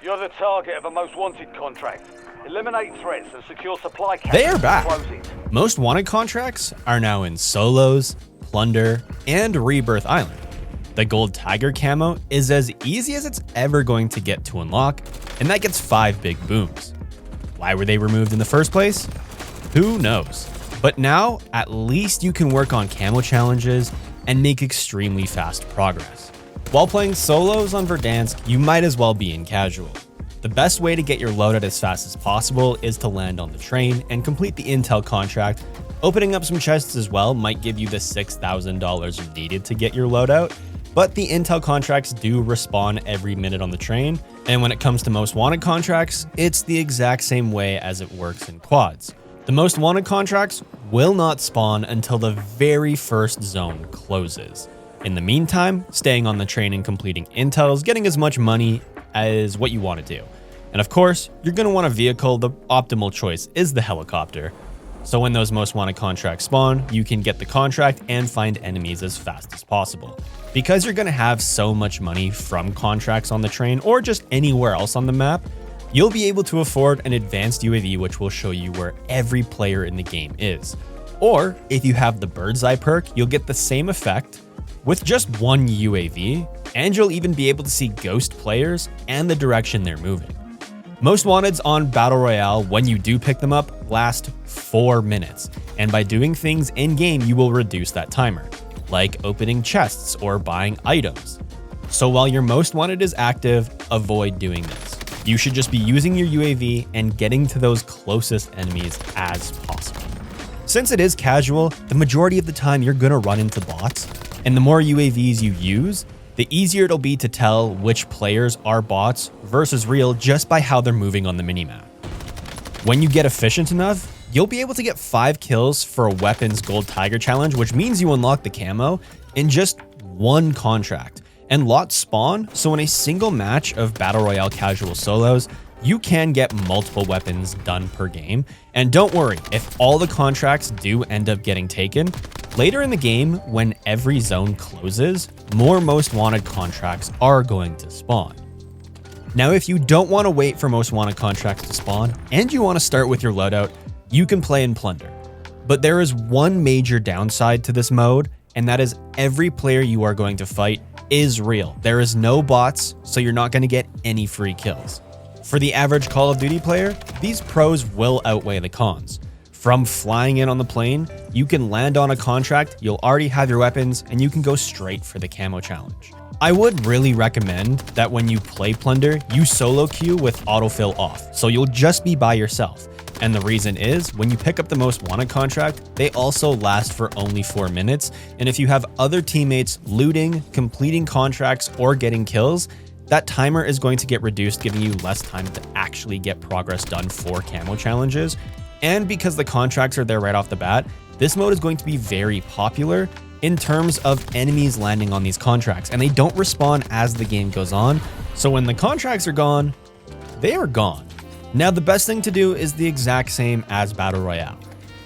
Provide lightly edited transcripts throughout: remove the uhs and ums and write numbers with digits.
You're the target of a most wanted contract. Eliminate threats and secure supply caches. They are back. Close it. Most wanted contracts are now in solos, plunder, and rebirth island. The gold tiger camo is as easy as it's ever going to get to unlock, and that gets 5 big booms. Why were they removed in the first place? Who knows? But now, at least you can work on camo challenges and make extremely fast progress. While playing solos on Verdansk, you might as well be in casual. The best way to get your loadout as fast as possible is to land on the train and complete the intel contract. Opening up some chests as well might give you the $6,000 needed to get your loadout, but the intel contracts do respawn every minute on the train, and when it comes to most wanted contracts, it's the exact same way as it works in quads. The most wanted contracts will not spawn until the very first zone closes. In the meantime, staying on the train and completing intels, getting as much money as what you want to do. And of course, you're going to want a vehicle. The optimal choice is the helicopter. So when those most wanted contracts spawn, you can get the contract and find enemies as fast as possible. Because you're going to have so much money from contracts on the train or just anywhere else on the map, you'll be able to afford an advanced UAV which will show you where every player in the game is. Or if you have the bird's eye perk, you'll get the same effect with just one UAV, and you'll even be able to see ghost players and the direction they're moving. Most wanteds on Battle Royale, when you do pick them up, last 4 minutes, and by doing things in-game, you will reduce that timer, like opening chests or buying items. So while your most wanted is active, avoid doing this. You should just be using your UAV and getting to those closest enemies as possible. Since it is casual, the majority of the time you're gonna run into bots, and the more UAVs you use, the easier it'll be to tell which players are bots versus real just by how they're moving on the minimap. When you get efficient enough, you'll be able to get 5 kills for a weapons gold tiger challenge, which means you unlock the camo in just 1 contract. And lots spawn, so in a single match of Battle Royale casual solos, you can get multiple weapons done per game. And don't worry, if all the contracts do end up getting taken, later in the game, when every zone closes, more most wanted contracts are going to spawn. Now, if you don't want to wait for most wanted contracts to spawn, and you want to start with your loadout, you can play in plunder. But there is one major downside to this mode, and that is every player you are going to fight is real. There is no bots, so you're not going to get any free kills. For the average Call of Duty player, these pros will outweigh the cons. From flying in on the plane, you can land on a contract, you'll already have your weapons, and you can go straight for the camo challenge. I would really recommend that when you play plunder, you solo queue with autofill off, so you'll just be by yourself. And the reason is, when you pick up the most wanted contract, they also last for only 4 minutes, and if you have other teammates looting, completing contracts, or getting kills, that timer is going to get reduced, giving you less time to actually get progress done for camo challenges. And because the contracts are there right off the bat, this mode is going to be very popular in terms of enemies landing on these contracts, and they don't respawn as the game goes on. So when the contracts are gone, they are gone. Now, the best thing to do is the exact same as Battle Royale.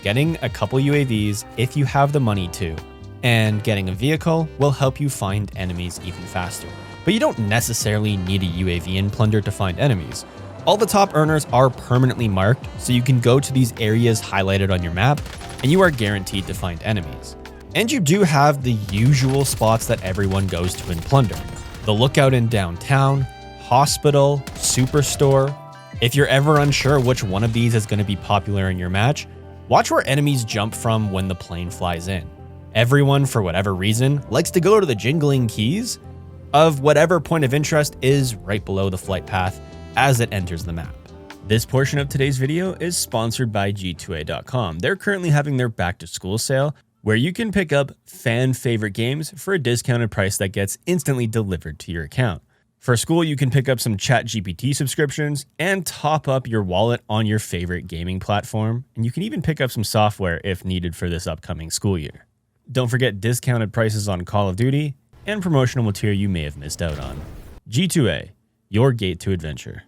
Getting a couple UAVs if you have the money to, and getting a vehicle will help you find enemies even faster. But you don't necessarily need a UAV in plunder to find enemies. All the top earners are permanently marked, so you can go to these areas highlighted on your map, and you are guaranteed to find enemies. And you do have the usual spots that everyone goes to in plunder. The lookout in downtown, hospital, superstore. If you're ever unsure which one of these is going to be popular in your match, watch where enemies jump from when the plane flies in. Everyone, for whatever reason, likes to go to the jingling keys of whatever point of interest is right below the flight path as it enters the map. This portion of today's video is sponsored by G2A.com. They're currently having their back to school sale where you can pick up fan favorite games for a discounted price that gets instantly delivered to your account. For school, you can pick up some ChatGPT subscriptions and top up your wallet on your favorite gaming platform. And you can even pick up some software if needed for this upcoming school year. Don't forget discounted prices on Call of Duty and promotional material you may have missed out on. G2A, your gate to adventure.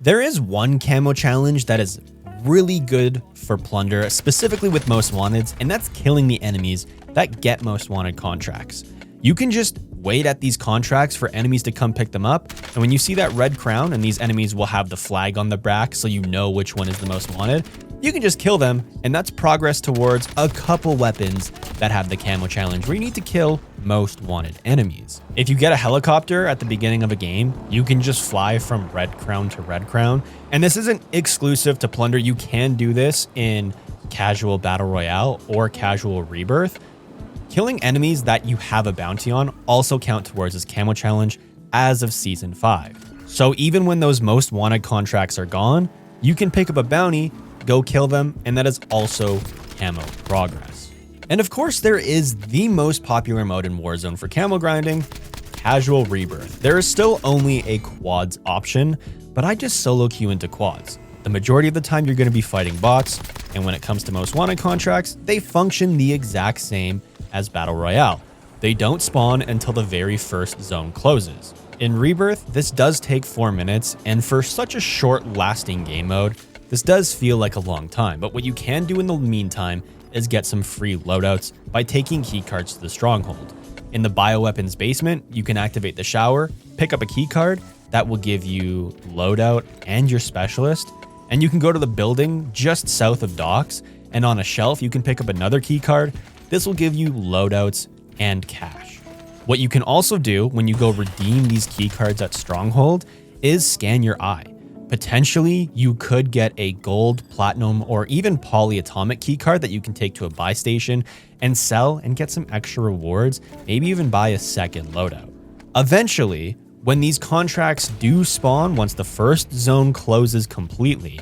There is one camo challenge that is really good for plunder, specifically with most wanteds, and that's killing the enemies that get most wanted contracts. You can just wait at these contracts for enemies to come pick them up. And when you see that red crown and these enemies will have the flag on the back so you know which one is the most wanted, you can just kill them, and that's progress towards a couple weapons that have the camo challenge where you need to kill most wanted enemies. If you get a helicopter at the beginning of a game, you can just fly from red crown to red crown. And this isn't exclusive to plunder. You can do this in casual battle royale or casual rebirth. Killing enemies that you have a bounty on also count towards this camo challenge as of season 5. So even when those most wanted contracts are gone, you can pick up a bounty, go kill them, and that is also camo progress. And of course, there is the most popular mode in Warzone for camo grinding, casual rebirth. There is still only a quads option, but I just solo queue into quads. The majority of the time you're going to be fighting bots, and when it comes to most wanted contracts, they function the exact same as battle royale. They don't spawn until the very first zone closes. In rebirth, this does take 4 minutes, and for such a short lasting game mode, this does feel like a long time, but what you can do in the meantime is get some free loadouts by taking keycards to the stronghold. In the bioweapons basement, you can activate the shower, pick up a keycard that will give you loadout and your specialist, and you can go to the building just south of docks, and on a shelf you can pick up another keycard. This will give you loadouts and cash. What you can also do when you go redeem these keycards at stronghold is scan your eye. Potentially, you could get a gold, platinum, or even polyatomic keycard that you can take to a buy station and sell and get some extra rewards, maybe even buy a second loadout. Eventually, when these contracts do spawn once the first zone closes completely,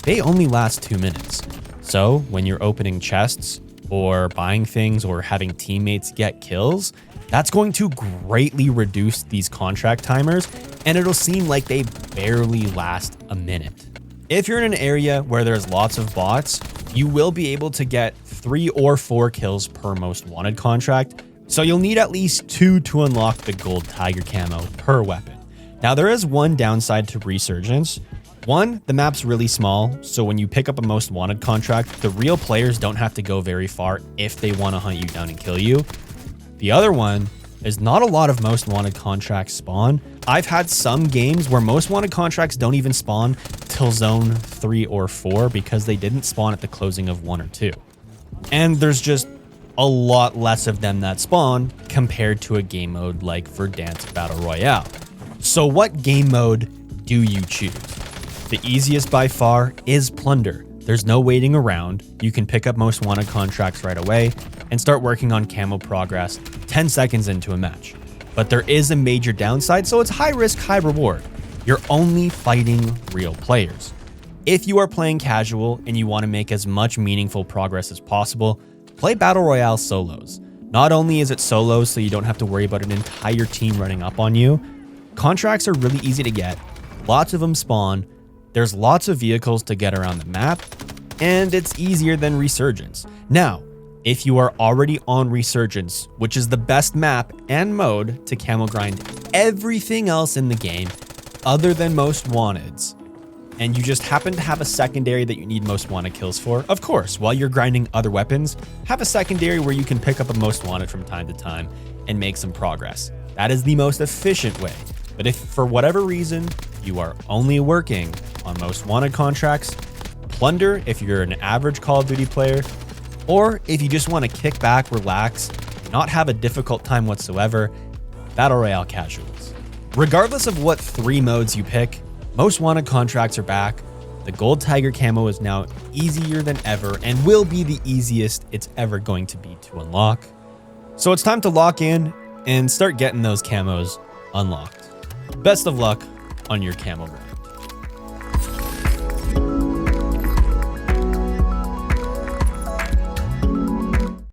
they only last 2 minutes. So when you're opening chests or buying things or having teammates get kills, that's going to greatly reduce these contract timers, and it'll seem like they barely last a minute. If you're in an area where there's lots of bots, you will be able to get 3 or 4 kills per most wanted contract, so you'll need at least 2 to unlock the gold tiger camo per weapon. Now there is one downside to Resurgence. One, the map's really small, so when you pick up a most wanted contract, the real players don't have to go very far if they want to hunt you down and kill you. The other one is not a lot of most wanted contracts spawn. I've had some games where most wanted contracts don't even spawn till zone 3 or 4 because they didn't spawn at the closing of 1 or 2. And there's just a lot less of them that spawn compared to a game mode like Verdansk Battle Royale. So what game mode do you choose? The easiest by far is plunder. There's no waiting around. You can pick up most wanted contracts right away and start working on camo progress 10 seconds into a match. But there is a major downside, so it's high risk, high reward. You're only fighting real players. If you are playing casual and you want to make as much meaningful progress as possible, play Battle Royale solos. Not only is it solos so you don't have to worry about an entire team running up on you, contracts are really easy to get, lots of them spawn, there's lots of vehicles to get around the map, and it's easier than Resurgence. Now, if you are already on Resurgence, which is the best map and mode to camo grind everything else in the game other than most wanteds, and you just happen to have a secondary that you need most wanted kills for, of course, while you're grinding other weapons, have a secondary where you can pick up a most wanted from time to time and make some progress. That is the most efficient way. But if for whatever reason you are only working on most wanted contracts, plunder if you're an average Call of Duty player, or if you just want to kick back, relax, not have a difficult time whatsoever, Battle Royale casuals. Regardless of what 3 modes you pick, most wanted contracts are back. The gold tiger camo is now easier than ever and will be the easiest it's ever going to be to unlock. So it's time to lock in and start getting those camos unlocked. Best of luck on your camo grind.